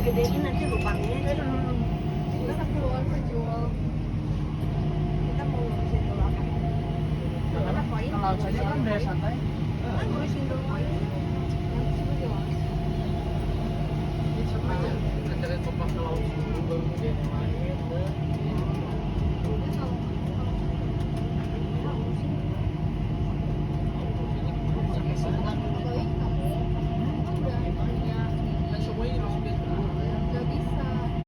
gedein nanti lubangnya. Kita kan keluar penjual. Kita mau ngurusin dulu apa? Kalau saja kan udah santai. Kan ngurusin dulu poin. Nanti coba jelas. Sama cari topak ke laut dulu baru dia